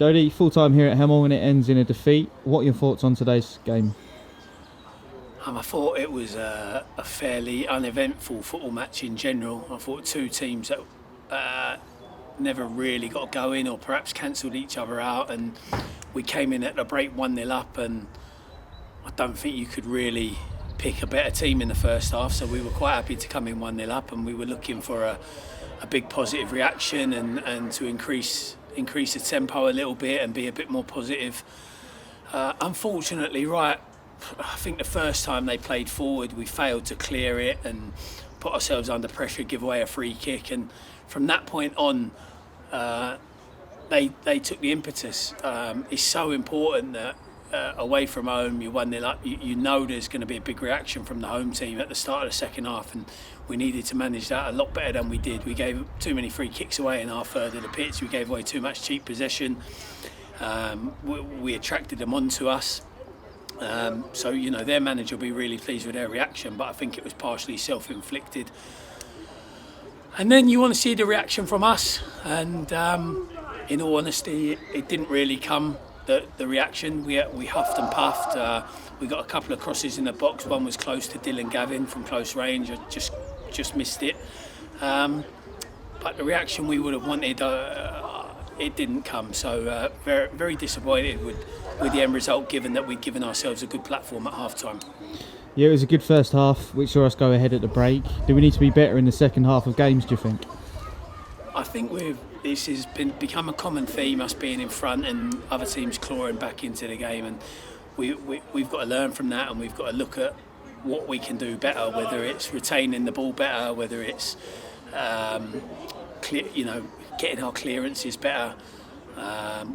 Jody, full time here at Hemel and it ends in a defeat. What are your thoughts on today's game? I thought it was a fairly uneventful football match in general. I thought two teams that never really got going or perhaps cancelled each other out, and we came in at the break 1-0 up, and I don't think you could really pick a better team in the first half, so we were quite happy to come in 1-0 up, and we were looking for a big positive reaction and to increase the tempo a little bit and be a bit more positive. Unfortunately, I think the first time they played forward, we failed to clear it and put ourselves under pressure, give away a free kick, and from that point on, they took the impetus. It's so important that away from home, you're 1-0 up, you know there's going to be a big reaction from the home team at the start of the second half, and we needed to manage that a lot better than we did. We gave too many free kicks away in our third of the pitch, we gave away too much cheap possession, we attracted them onto us. So, their manager will be really pleased with their reaction, but I think it was partially self-inflicted. And then you want to see the reaction from us, and in all honesty, it didn't really come, the reaction. We huffed and puffed. We got a couple of crosses in the box. One was close to Dylan Gavin from close range. I just missed it. But the reaction we would have wanted, it didn't come. So very, very disappointed with the end result, given that we'd given ourselves a good platform at half-time. Yeah, it was a good first half, which saw us go ahead at the break. Do we need to be better in the second half of games, do you think? I think this has become a common theme, us being in front and other teams clawing back into the game, and we've got to learn from that, and we've got to look at what we can do better, whether it's retaining the ball better, whether it's getting our clearances better,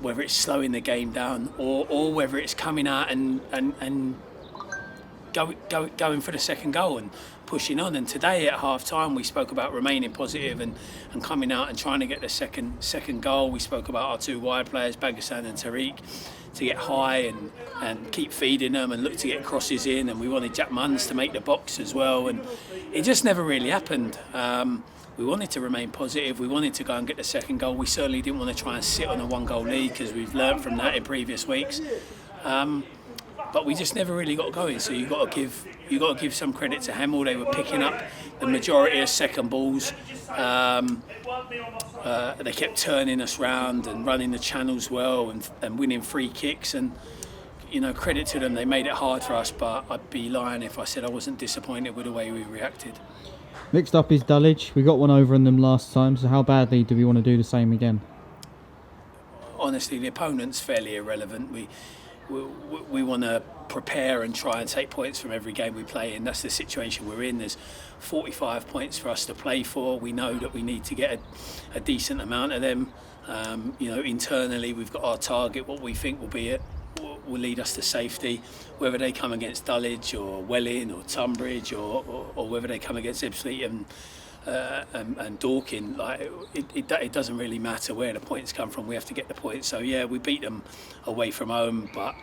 whether it's slowing the game down, or whether it's coming out and going for the second goal and pushing on. And today at half time we spoke about remaining positive and coming out and trying to get the second goal. We spoke about our two wide players, Bagasan and Tariq, to get high and keep feeding them and look to get crosses in, and we wanted Jack Munns to make the box as well, and it just never really happened. We wanted to remain positive, we wanted to go and get the second goal. We certainly didn't want to try and sit on a one-goal lead, because we've learned from that in previous weeks. But we just never really got going. So you got to give some credit to Hemel. They were picking up the majority of second balls. They kept turning us round and running the channels well and winning free kicks. And credit to them. They made it hard for us. But I'd be lying if I said I wasn't disappointed with the way we reacted. Next up is Dulwich. We got one over on them last time. So how badly do we want to do the same again? Honestly, the opponent's fairly irrelevant. We want to prepare and try and take points from every game we play in. That's the situation we're in. There's 45 points for us to play for. We know that we need to get a decent amount of them. Internally we've got our target, what we think will lead us to safety, whether they come against Dulwich or Welling or Tunbridge or whether they come against Ipswich and Dorking. It doesn't really matter where the points come from. We have to get the points. So yeah, we beat them away from home, but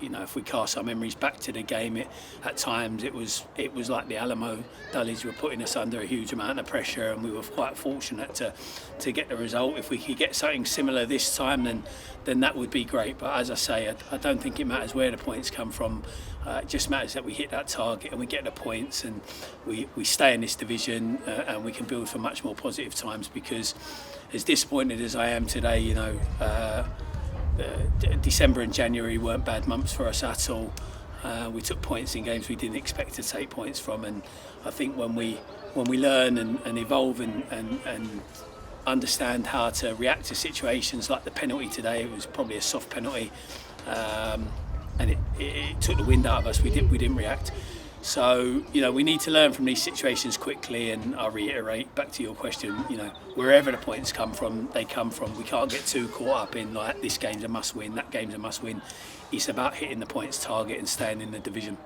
if we cast our memories back to the game, at times it was like the Alamo. Dulwich were putting us under a huge amount of pressure, and we were quite fortunate to get the result. If we could get something similar this time, then that would be great. But as I say, I don't think it matters where the points come from. It just matters that we hit that target and we get the points, and we stay in this division, and we can build for much more positive times. Because as disappointed as I am today, December and January weren't bad months for us at all. We took points in games we didn't expect to take points from, and I think when we learn and evolve and understand how to react to situations like the penalty today, it was probably a soft penalty, and it took the wind out of us. We didn't react. So we need to learn from these situations quickly, and I'll reiterate back to your question, wherever the points come from, they come from. We can't get too caught up in this game's a must win, that game's a must win. It's about hitting the points target and staying in the division.